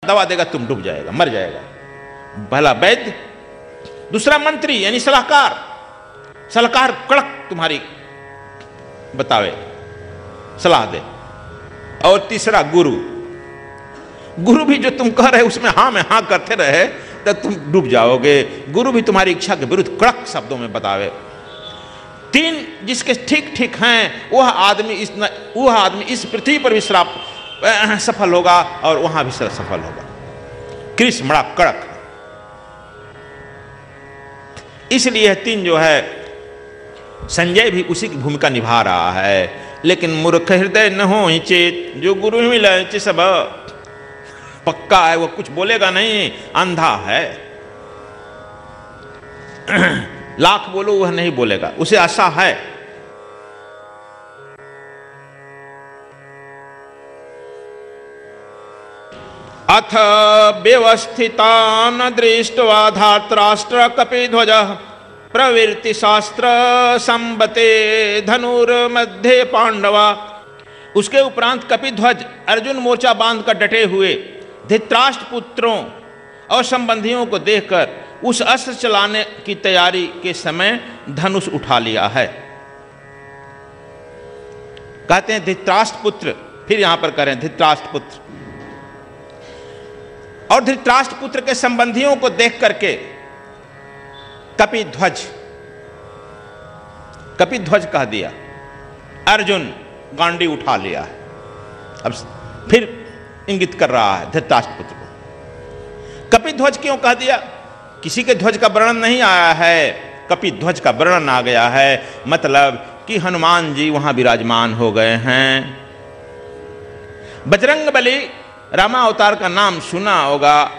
दवा देगा तुम डूब जाएगा, मर जाएगा। भला वैद्य, दूसरा मंत्री यानी सलाहकार, सलाहकार कड़क तुम्हारी बतावे, सलाह दे। और तीसरा गुरु, गुरु भी जो तुम कह रहे उसमें हाँ में हाँ करते रहे तो तुम डूब जाओगे। गुरु भी तुम्हारी इच्छा के विरुद्ध कड़क शब्दों में बतावे। तीन जिसके ठीक ठीक हैं वह आदमी इस पृथ्वी पर भी सफल होगा और वहां भी सफल होगा। कृष्ण बड़ा कड़क, इसलिए तीन जो है संजय भी उसी की भूमिका निभा रहा है। लेकिन मूर्ख हृदय न हो चेत, जो गुरु मिले सब पक्का है, वो कुछ बोलेगा नहीं, अंधा है। लाख बोलो वह नहीं बोलेगा, उसे आशा है। अथ व्यवस्थितान् दृष्ट्वा धार्तराष्ट्र कपिध्वज प्रवृत्ति शास्त्र संबते धनुर्मध्ये पांडवा। उसके उपरांत कपिध्वज अर्जुन मोर्चा बांध कर डटे हुए धृतराष्ट्र पुत्रों और संबंधियों को देखकर उस अस्त्र चलाने की तैयारी के समय धनुष उठा लिया है। कहते हैं धृतराष्ट्र पुत्र, फिर यहां पर करें धृतराष्ट्र पुत्र। और धृतराष्ट्र पुत्र के संबंधियों को देख करके कपिध्वज कह दिया, अर्जुन गांडी उठा लिया है। अब फिर इंगित कर रहा है धृतराष्ट्र पुत्र को। कपिध्वज क्यों कह दिया? किसी के ध्वज का वर्णन नहीं आया है, कपिध्वज का वर्णन आ गया है। मतलब कि हनुमान जी वहां विराजमान हो गए हैं। बजरंगबली रामावतार का नाम सुना होगा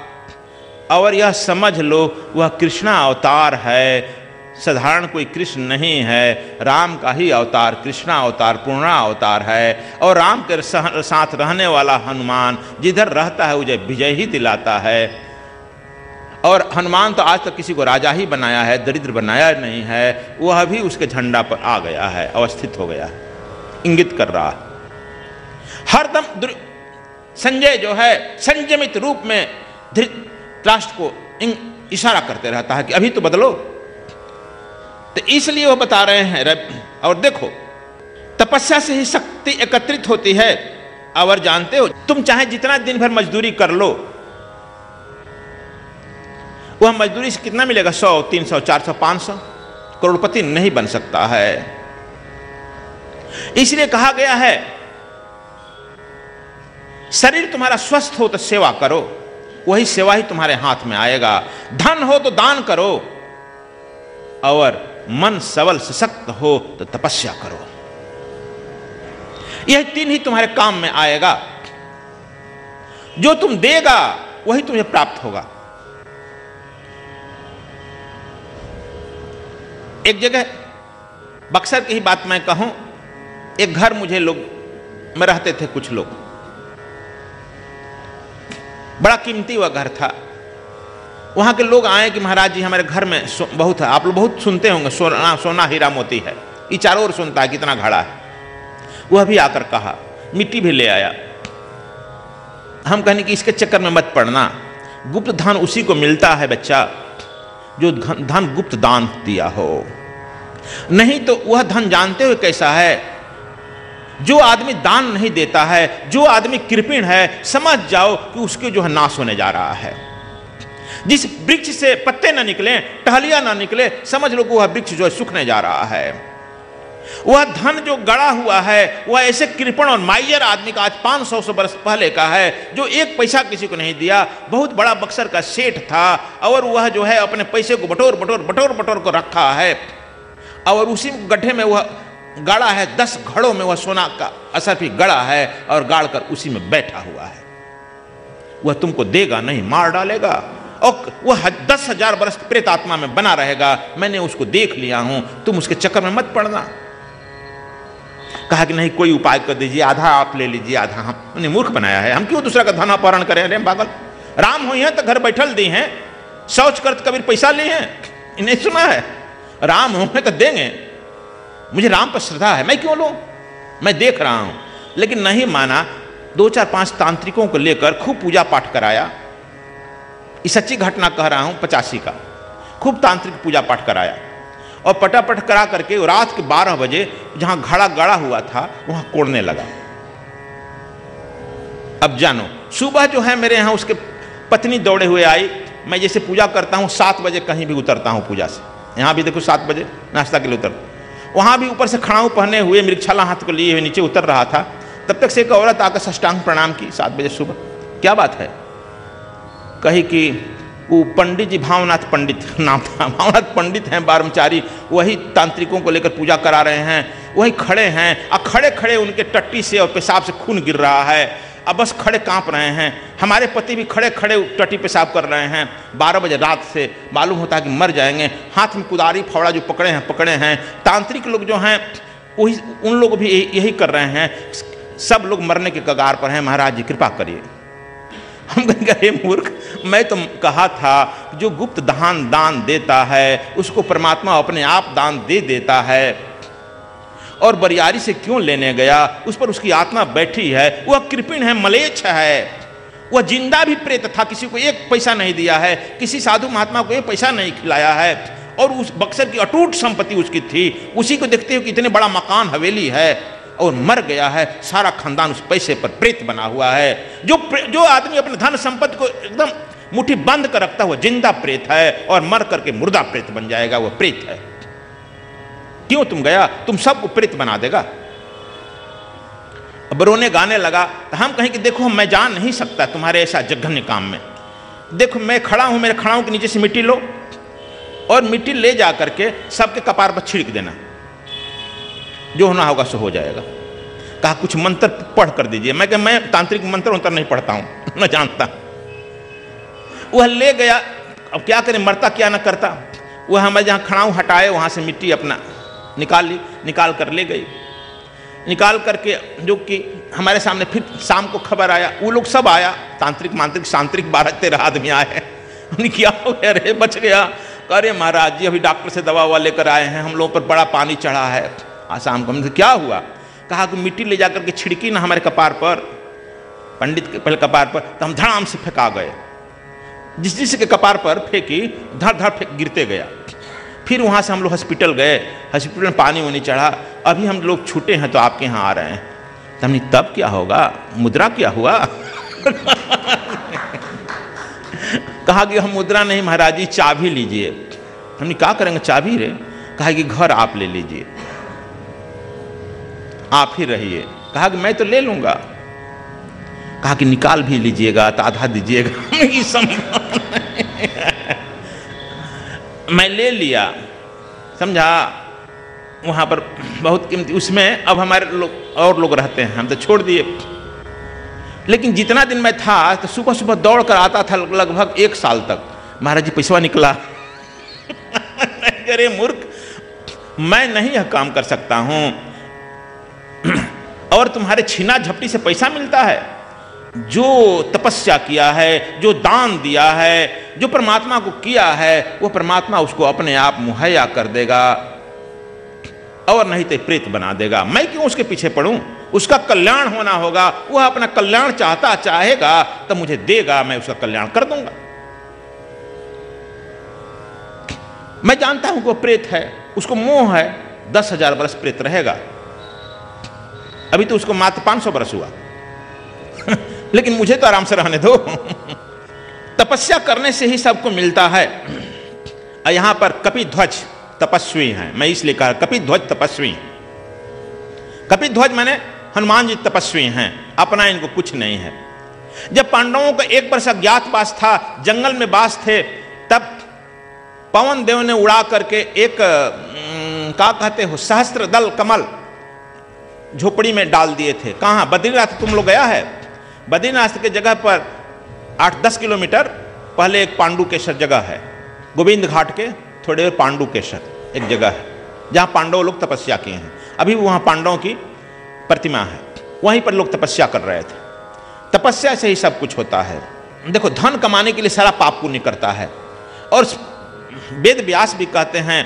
और यह समझ लो वह कृष्णा अवतार है, साधारण कोई कृष्ण नहीं है, राम का ही अवतार, कृष्णा अवतार, पूर्णा अवतार है। और राम के साथ रहने वाला हनुमान जिधर रहता है उसे विजय ही दिलाता है। और हनुमान तो आज तक किसी को राजा ही बनाया है, दरिद्र बनाया नहीं है। वह भी उसके झंडा पर आ गया है, अवस्थित हो गया है, इंगित कर रहा है। हरदम संजय जो है संयमित रूप में धृतराष्ट्र को इशारा करते रहता है कि अभी तो बदलो। तो इसलिए वो बता रहे हैं। और देखो, तपस्या से ही शक्ति एकत्रित होती है। और जानते हो, तुम चाहे जितना दिन भर मजदूरी कर लो, वह मजदूरी से कितना मिलेगा? 100, 300, 400, 500 करोड़पति नहीं बन सकता है। इसलिए कहा गया है शरीर तुम्हारा स्वस्थ हो तो सेवा करो, वही सेवा ही तुम्हारे हाथ में आएगा। धन हो तो दान करो, और मन सबल सशक्त हो तो तपस्या करो। यह तीन ही तुम्हारे काम में आएगा। जो तुम देगा वही तुम्हें प्राप्त होगा। एक जगह बक्सर की ही बात मैं कहूं, एक घर मुझे लोग में रहते थे कुछ लोग, बड़ा कीमती वह घर था। वहां के लोग आए कि महाराज जी हमारे घर में बहुत है, आप लोग बहुत सुनते होंगे, सोना हीरा मोती है, ये चारों ओर सुनता है कितना घड़ा है। वह भी आकर कहा, मिट्टी भी ले आया। हम कहने कि इसके चक्कर में मत पड़ना, गुप्त धन उसी को मिलता है बच्चा जो धन गुप्त दान दिया हो। नहीं तो वह धन जानते हुए कैसा है, जो आदमी दान नहीं देता है, जो आदमी कृपण है, समझ जाओ कि उसके जो है नाश होने जा रहा है। जिस वृक्ष से पत्ते ना निकले, टहलियां ना निकले, समझ लो कि वह वृक्ष जो है सूखने जा रहा है। वह धन जो गड़ा हुआ है वह ऐसे कृपण और माइयर आदमी का आज 500 वर्ष पहले का है, जो एक पैसा किसी को नहीं दिया। बहुत बड़ा बक्सर का सेठ था और वह जो है अपने पैसे को बटोर बटोर को रखा है, और उसी गड्ढे में वह गाड़ा है। 10 घड़ों में वह सोना का असर भी गड़ा है और गाड़ कर उसी में बैठा हुआ है। वह तुमको देगा नहीं, मार डालेगा, और वह 10,000 वर्ष प्रेत आत्मा में बना रहेगा। मैंने उसको देख लिया हूं, तुम उसके चक्कर में मत पड़ना। कहा कि नहीं, कोई उपाय कर दीजिए, आधा आप ले लीजिए, आधा हमने मूर्ख बनाया है, हम क्यों दूसरा का धन अपहरण करें? अरे पागल, राम हो हैं तो घर बैठल दी हैं, शौच कर कबीर पैसा लिए हैं, इन्हें सुना है? राम होंगे तो देंगे, मुझे राम पर श्रद्धा है, मैं क्यों लूं? मैं देख रहा हूं। लेकिन नहीं माना, 2-4-5 तांत्रिकों को लेकर खूब पूजा पाठ कराया। ये सच्ची घटना कह रहा हूँ 85 का। खूब तांत्रिक पूजा पाठ कराया और पटापट करा करके रात के 12 बजे जहाँ घड़ा गड़ा हुआ था वहाँ कोड़ने लगा। अब जानो, सुबह जो है मेरे यहाँ उसके पत्नी दौड़े हुए आई। मैं जैसे पूजा करता हूँ 7 बजे कहीं भी उतरता हूँ पूजा से, यहाँ भी देखो 7 बजे नाश्ता के लिए उतर, वहाँ भी ऊपर से खड़ाऊ पहने हुए मृगछाला हाथ को लिए हुए नीचे उतर रहा था। तब तक से एक औरत आकर साष्टांग प्रणाम की 7 बजे सुबह। क्या बात है? कही कि वो पंडित जी, भावनाथ पंडित नाम था, भावनाथ पंडित हैं ब्रह्मचारी, वही तांत्रिकों को लेकर पूजा करा रहे हैं, वही खड़े हैं और खड़े खड़े उनके टट्टी से और पेशाब से खून गिर रहा है। अब बस खड़े कांप रहे हैं। हमारे पति भी खड़े खड़े टट्टी पेशाब कर रहे हैं। 12 बजे रात से मालूम होता है कि मर जाएंगे। हाथ में कुदारी फावड़ा जो पकड़े हैं। तांत्रिक लोग जो हैं वही, उन लोग भी यही कर रहे हैं। सब लोग मरने के कगार पर हैं। महाराज जी कृपा करिए। हम कहेंगे मूर्ख, मैं तो कहा था जो गुप्त दान देता है उसको परमात्मा अपने आप दान दे देता है। और बरियारी से क्यों लेने गया? उस पर उसकी आत्मा बैठी है। वह कृपिण है, मलेच्छ है। वह जिंदा भी प्रेत था, किसी को 1 पैसा नहीं दिया है, किसी साधु महात्मा को 1 पैसा नहीं खिलाया है। और उस बक्सर की अटूट संपत्ति उसकी थी। उसी को देखते हो कि इतने बड़ा मकान हवेली है और मर गया है। सारा खानदान उस पैसे पर प्रेत बना हुआ है। जो आदमी अपने धन संपत्ति को एकदम मुट्ठी बंद कर रखता है वह जिंदा प्रेत है, और मर करके मुर्दा प्रेत बन जाएगा, वह प्रेत है। क्यों तुम गया? तुम सबको प्रेत बना देगा। अब रोने गाने लगा। तो हम कहें कि देखो मैं जा नहीं सकता तुम्हारे ऐसा जघन्य काम में। देखो मैं खड़ा हूं, मेरे खड़ाऊ के नीचे से मिट्टी लो और मिट्टी ले जा करके सबके कपार पर छिड़क देना, जो होना होगा सो हो जाएगा। कहा कुछ मंत्र पढ़ कर दीजिए। मैं तांत्रिक मंत्र नहीं पढ़ता हूं, न जानता। वह ले गया। अब क्या करें, मरता क्या न करता। वह हमें जहां खड़ाऊ हटाए वहां से मिट्टी अपना निकाल ली, निकाल कर ले गई। निकाल करके जो कि हमारे सामने फिर शाम को खबर आया, वो लोग सब आया, तांत्रिक मांत्रिक सांत्रिक 12-13 आदमी आए। उन्हें क्या हो गया रे, बच गया? अरे महाराज जी अभी डॉक्टर से दवा ववा लेकर आए हैं, हम लोगों पर बड़ा पानी चढ़ा है। आज शाम को हमने क्या हुआ? कहा कि मिट्टी ले जाकर के छिड़की ना हमारे कपार पर, पंडित के पहले कपार पर, तो हम धड़ाम से फेंका गए। जिस के कपार पर फेंकी धड़ धड़ फेंक गिरते गया। फिर वहाँ से हम लोग हॉस्पिटल गए। हॉस्पिटल में पानी वानी चढ़ा। अभी हम लोग छूटे हैं तो आपके यहाँ आ रहे हैं। तो हमने तब क्या होगा, मुद्रा क्या हुआ? कहा कि हम मुद्रा नहीं महाराज जी, चाबी लीजिए। हमने क्या करेंगे चाबी रे? कहा कि घर आप ले लीजिए, आप ही रहिए। कहा कि मैं तो ले लूंगा। कहा कि निकाल भी लीजिएगा तो आधा दीजिएगा। मैं ले लिया, समझा। वहां पर बहुत कीमती, उसमें अब हमारे लोग और लोग रहते हैं, हम तो छोड़ दिए। लेकिन जितना दिन मैं था तो सुबह सुबह दौड़ कर आता था लगभग 1 साल तक। महाराज जी पैसा निकला। अरे मूर्ख, मैं नहीं यह काम कर सकता हूं। और तुम्हारे छीना झपटी से पैसा मिलता है? जो तपस्या किया है, जो दान दिया है, जो परमात्मा को किया है, वो परमात्मा उसको अपने आप मुहैया कर देगा, और नहीं तो प्रेत बना देगा। मैं क्यों उसके पीछे पड़ूं? उसका कल्याण होना होगा। वह अपना कल्याण चाहेगा तो मुझे देगा, मैं उसका कल्याण कर दूंगा। मैं जानता हूं कि वो प्रेत है, उसको मोह है, 10,000 बरस प्रेत रहेगा। अभी तो उसको मात्र 500 बरस हुआ। लेकिन मुझे तो आराम से रहने दो। तपस्या करने से ही सबको मिलता है। यहां पर कपिध्वज तपस्वी हैं, मैं इसलिए कहा कपिध्वज तपस्वी। कपिध्वज माने हनुमान जी तपस्वी हैं, अपना इनको कुछ नहीं है। जब पांडवों का 1 वर्ष अज्ञातवास था, जंगल में वास थे, तब पवन देव ने उड़ा करके एक क्या कहते हो, सहस्त्र दल कमल झोपड़ी में डाल दिए थे। कहां? बद्रीनाथ। तुम लोग गया है? बद्रीनाथ के जगह पर 8-10 किलोमीटर पहले एक पांडुकेश्वर जगह है, गोविंद घाट के थोड़े पांडुकेश्वर एक जगह है, जहां पांडव लोग तपस्या किए हैं। अभी वहां पांडवों की प्रतिमा है, वहीं पर लोग तपस्या कर रहे थे। तपस्या से ही सब कुछ होता है। देखो, धन कमाने के लिए सारा पाप पुण्य करता है। और वेद व्यास भी कहते हैं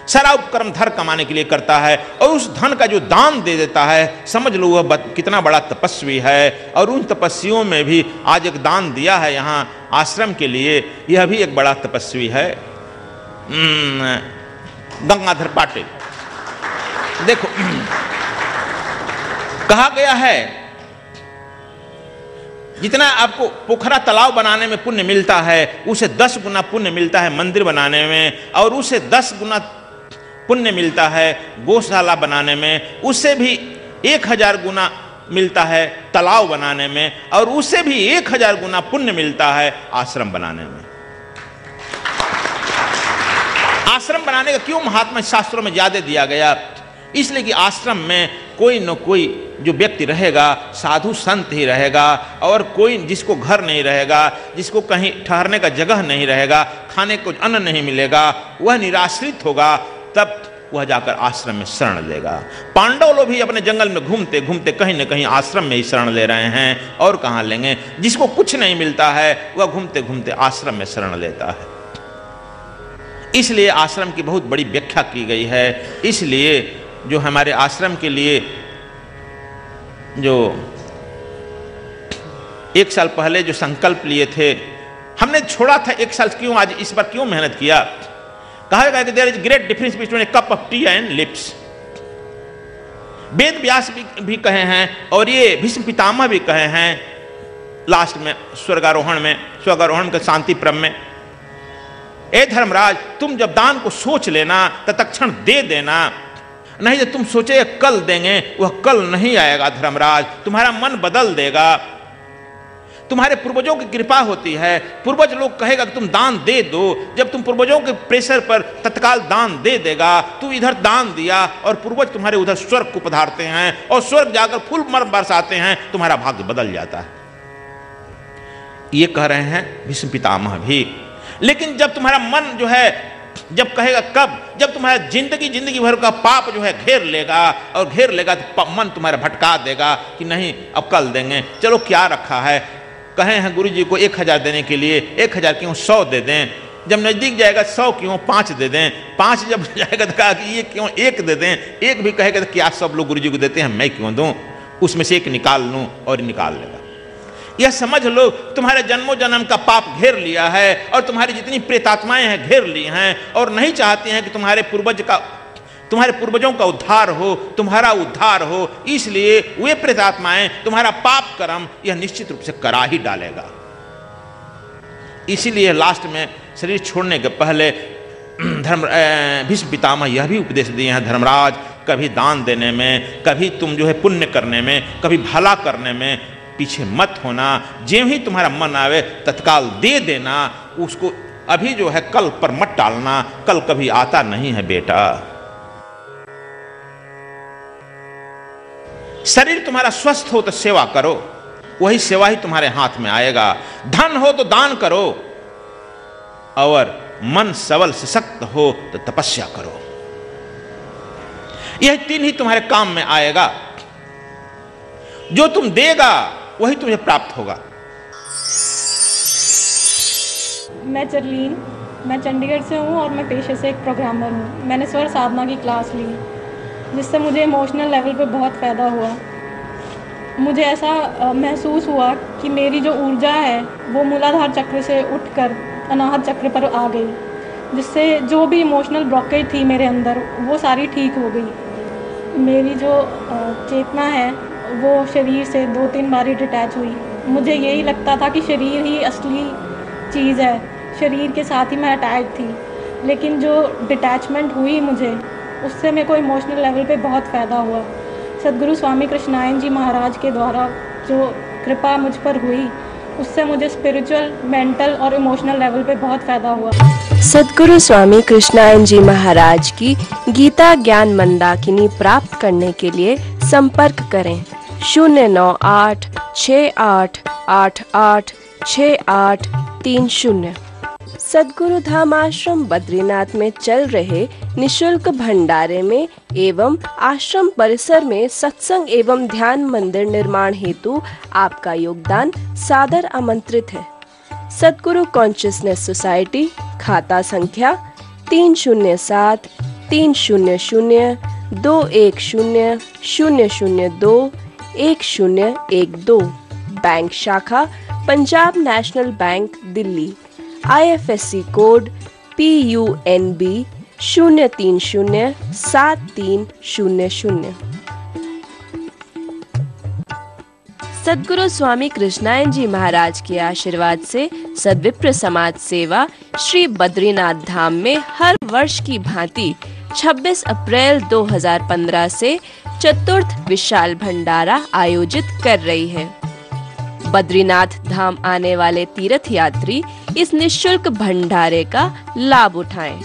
सारा उपक्रम धन कमाने के लिए करता है, और उस धन का जो दान दे देता है, समझ लो वह कितना बड़ा तपस्वी है। और उन तपस्वियों में भी आज एक दान दिया है यहाँ आश्रम के लिए, यह भी एक बड़ा तपस्वी है, गंगाधर पाटिल। देखो कहा गया है जितना आपको पोखरा तालाब बनाने में पुण्य मिलता है, उसे 10 गुना पुण्य मिलता है मंदिर बनाने में, और उसे 10 गुना पुण्य मिलता है गौशाला बनाने में, उससे भी 1000 गुना मिलता है तालाब बनाने में, और उससे भी 1000 गुना पुण्य मिलता है आश्रम बनाने में। आश्रम बनाने का क्यों महात्मा शास्त्रों में ज्यादा दिया गया? इसलिए कि आश्रम में कोई न कोई जो व्यक्ति रहेगा साधु संत ही रहेगा, और कोई जिसको घर नहीं रहेगा, जिसको कहीं ठहरने का जगह नहीं रहेगा, खाने को अन्न नहीं मिलेगा, वह निराश्रित होगा, तब वह जाकर आश्रम में शरण लेगा। पांडव लोग भी अपने जंगल में घूमते घूमते कहीं न कहीं आश्रम में ही शरण ले रहे हैं, और कहाँ लेंगे? जिसको कुछ नहीं मिलता है वह घूमते घूमते आश्रम में शरण लेता है। इसलिए आश्रम की बहुत बड़ी व्याख्या की गई है। इसलिए जो हमारे आश्रम के लिए जो 1 साल पहले जो संकल्प लिए थे, हमने छोड़ा था 1 साल, क्यों आज इस पर क्यों मेहनत किया? कहा गया कि there is great difference between a cup of tea and lips. Ved Vyas भी कहे हैं, और ये भीष्म पितामह भी कहे हैं लास्ट में स्वर्गारोहण के शांति क्रम में, ए धर्मराज तुम जब दान को सोच लेना तो तत्क्षण दे देना, नहीं तो तुम सोचे कल देंगे, वह कल नहीं आएगा धर्मराज, तुम्हारा मन बदल देगा। तुम्हारे पूर्वजों की कृपा होती है, पूर्वज लोग कहेगा कि तुम दान दे दो, जब तुम पूर्वजों के प्रेशर पर तत्काल दान दे देगा, तू इधर दान दिया और पूर्वज तुम्हारे उधर स्वर्ग को पधारते हैं, और स्वर्ग जाकर फूल बरसाते हैं, तुम्हारा भाग्य बदल जाता है। ये कह रहे हैं भीष्म पितामह भी। लेकिन जब तुम्हारा मन जो है जब कहेगा कब, जब तुम्हारा जिंदगी भर का पाप जो है घेर लेगा, और घेर लेगा तो मन तुम्हारा भटका देगा कि नहीं अब कल देंगे, चलो क्या रखा है, कहे हैं गुरु जी को 1000 देने के लिए, 1000 क्यों 100 दे दें, जब नजदीक जाएगा 100 क्यों 5 दे दें, 5 जब जाएगा तो कहा कि ये क्यों 1 दे दें, 1 भी कहेगा तो क्या सब लोग गुरु जी को देते हैं, मैं क्यों दूं, उसमें से 1 निकाल लूं, और निकाल लेगा। यह समझ लो तुम्हारे जन्मों जन्म का पाप घेर लिया है, और तुम्हारी जितनी प्रेतात्माएं हैं घेर ली हैं, और नहीं चाहती हैं कि तुम्हारे पूर्वजों का उद्धार हो, तुम्हारा उद्धार हो। इसलिए वे प्रेतात्माएं तुम्हारा पाप कर्म यह निश्चित रूप से करा ही डालेगा। इसीलिए लास्ट में शरीर छोड़ने के पहले भीष्म पितामह यह भी उपदेश दिए हैं, धर्मराज कभी दान देने में, कभी तुम जो है पुण्य करने में, कभी भला करने में पीछे मत होना। जो ही तुम्हारा मन आवे तत्काल दे देना, उसको अभी जो है कल पर मत टालना, कल कभी आता नहीं है बेटा। शरीर तुम्हारा स्वस्थ हो तो सेवा करो, वही सेवा ही तुम्हारे हाथ में आएगा। धन हो तो दान करो, और मन सबल सशक्त हो तो तपस्या करो। यह 3 ही तुम्हारे काम में आएगा। जो तुम देगा वही तुम्हें प्राप्त होगा। मैं चरलीन, मैं चंडीगढ़ से हूँ, और मैं पेशे से एक प्रोग्रामर हूँ। मैंने स्वर साधना की क्लास ली, जिससे मुझे इमोशनल लेवल पे बहुत फ़ायदा हुआ। मुझे ऐसा महसूस हुआ कि मेरी जो ऊर्जा है वो मूलाधार चक्र से उठकर अनाहत चक्र पर आ गई, जिससे जो भी इमोशनल ब्लॉकेज थी मेरे अंदर वो सारी ठीक हो गई। मेरी जो चेतना है वो शरीर से 2-3 बारी डिटैच हुई। मुझे यही लगता था कि शरीर ही असली चीज़ है, शरीर के साथ ही मैं अटैच थी। लेकिन जो डिटैचमेंट हुई मुझे, उससे मेरे को इमोशनल लेवल पे बहुत फ़ायदा हुआ। सद्गुरु स्वामी कृष्णायन जी महाराज के द्वारा जो कृपा मुझ पर हुई, उससे मुझे स्पिरिचुअल, मेंटल और इमोशनल लेवल पे बहुत फ़ायदा हुआ। सद्गुरु स्वामी कृष्णायन जी महाराज की गीता ज्ञान मंदाकिनी प्राप्त करने के लिए संपर्क करें 09868886830। सद्गुरु धाम आश्रम बद्रीनाथ में चल रहे निशुल्क भंडारे में एवं आश्रम परिसर में सत्संग एवं ध्यान मंदिर निर्माण हेतु आपका योगदान सादर आमंत्रित है। सद्गुरु कॉन्शियसनेस सोसाइटी, खाता संख्या 307 300-210-002-1012। बैंक शाखा Punjab national bank Delhi. IFSC code PUNB 0307300। सद्गुरु स्वामी कृष्णायन जी महाराज के आशीर्वाद से सद्विप्र समाज सेवा श्री बद्रीनाथ धाम में हर वर्ष की भांति 26 अप्रैल 2015 से चतुर्थ विशाल भंडारा आयोजित कर रही है। बद्रीनाथ धाम आने वाले तीर्थ यात्री इस निःशुल्क भंडारे का लाभ उठाएं।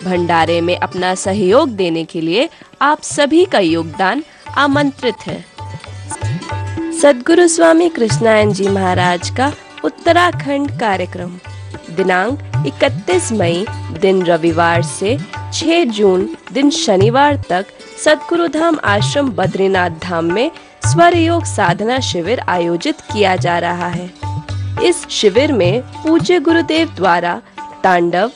भंडारे में अपना सहयोग देने के लिए आप सभी का योगदान आमंत्रित है। सद्गुरु स्वामी कृष्णायन जी महाराज का उत्तराखंड कार्यक्रम दिनांक 31 मई दिन रविवार से 6 जून दिन शनिवार तक सद्गुरुधाम आश्रम बद्रीनाथ धाम में स्वर योग साधना शिविर आयोजित किया जा रहा है। इस शिविर में पूज्य गुरुदेव द्वारा तांडव,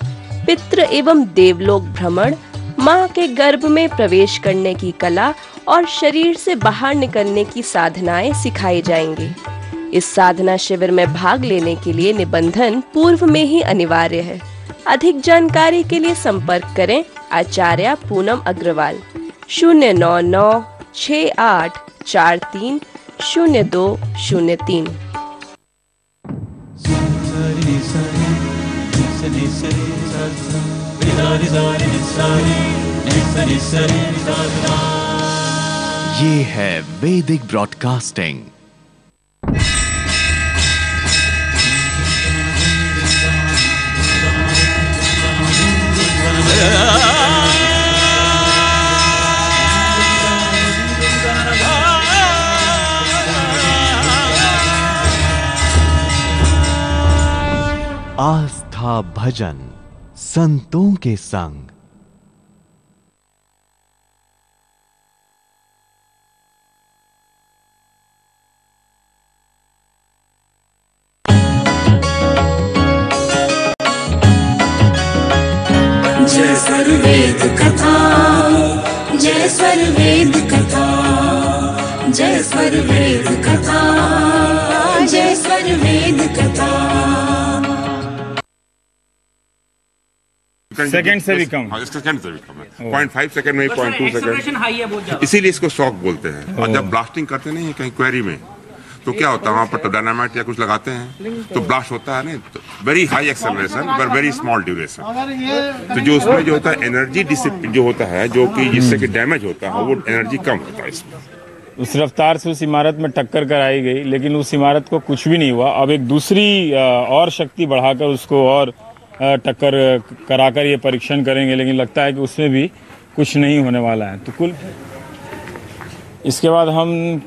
पितृ एवं देवलोक भ्रमण, माँ के गर्भ में प्रवेश करने की कला और शरीर से बाहर निकलने की साधनाएं सिखाई जाएंगी। इस साधना शिविर में भाग लेने के लिए निबंधन पूर्व में ही अनिवार्य है। अधिक जानकारी के लिए संपर्क करें आचार्य पूनम अग्रवाल 09968430203। ये है वैदिक ब्रॉडकास्टिंग। आस्था भजन संतों के संग। जय स्वर वेद कथा, जय स्वर वेद कथा, जय स्वर वेद कथा, जय स्वर वेद कथा। सेकंड से भी कम। हाँ, इसका सेकंड से भी कम है। 0.5 सेकंड में 0.2 सेकंड, इसीलिए इसको शॉक बोलते हैं। और जब ब्लास्टिंग करते नहीं कहीं क्वेरी में तो क्या होता है, वहाँ पर तो डायनामाइट या कुछ लगाते हैं तो ब्लास्ट होता है नहीं, तो वेरी हाई एक्सेलरेशन पर वेरी स्मॉल ड्यूरेशन। तो जो उसमें जो होता है एनर्जी डिसिपेट जो होता है, जो कि जिससे कि डैमेज होता है, वो एनर्जी कम होता है इसमें। उस रफ्तार से उस इमारत में टक्कर कराई गई, लेकिन उस इमारत को कुछ भी नहीं हुआ। अब एक दूसरी और शक्ति बढ़ाकर उसको और टक्कर कराकर ये परीक्षण करेंगे, लेकिन लगता है कि उसमें भी कुछ नहीं होने वाला है। तो कुल इसके बाद हम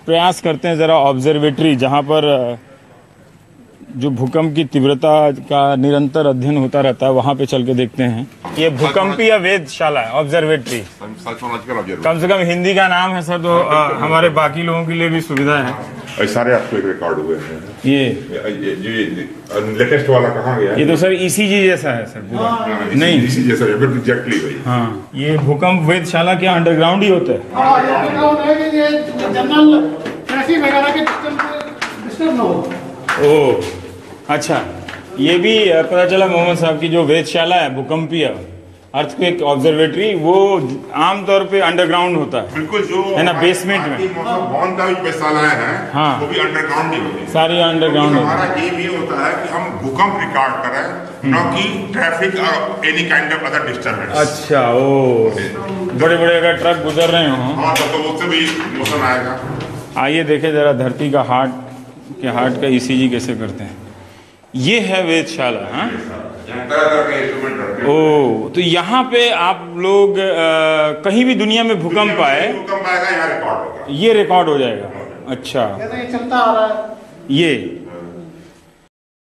प्रयास करते हैं ज़रा ऑब्जर्वेटरी, जहाँ पर जो भूकंप की तीव्रता का निरंतर अध्ययन होता रहता है, वहाँ पे चल के देखते हैं। ये भूकंपीय वेधशाला है, ऑब्जर्वेटरी। कम से कम हिंदी का नाम है सर, तो हमारे बाकी लोगों के लिए भी सुविधा है। सारे आपके रिकॉर्ड हुए हैं। ये लेटेस्ट वाला कहाँ गया? ये तो सर ECG जैसा है सर पूरा। नहीं ECG जैसा है, एग्जैक्टली वही। हाँ, ये भूकंप वेधशाला क्या अंडरग्राउंड ही होता है? ओह अच्छा, ये भी पता चला मोहम्मद साहब की जो वेधशाला है भूकंपीय अर्थक्वेक ऑब्जर्वेटरी, वो आमतौर पे अंडरग्राउंड होता है। बिल्कुल, जो है ना, बेसमेंट में। वेधशालाएं हैं, हाँ, वो भी अंडरग्राउंड ही होती है। सारी अंडरग्राउंड। हमारा एम ये होता है कि हम भूकंप रिकॉर्ड करें, न कि traffic any kind of other disturbance. अच्छा, ओ बड़े बड़े अगर ट्रक गुजर रहे हो तो उससे भी मोशन आएगा। आइए देखें जरा धरती का हार्ट का ECG कैसे करते हैं। ये है वेधशाला। हाँ, ओ तो यहाँ पे आप लोग कहीं भी दुनिया में भूकंप आए, भूकंप आएगा, यहाँ रिकॉर्ड होगा, ये रिकॉर्ड हो जाएगा। अच्छा, चलता आ रहा है। ये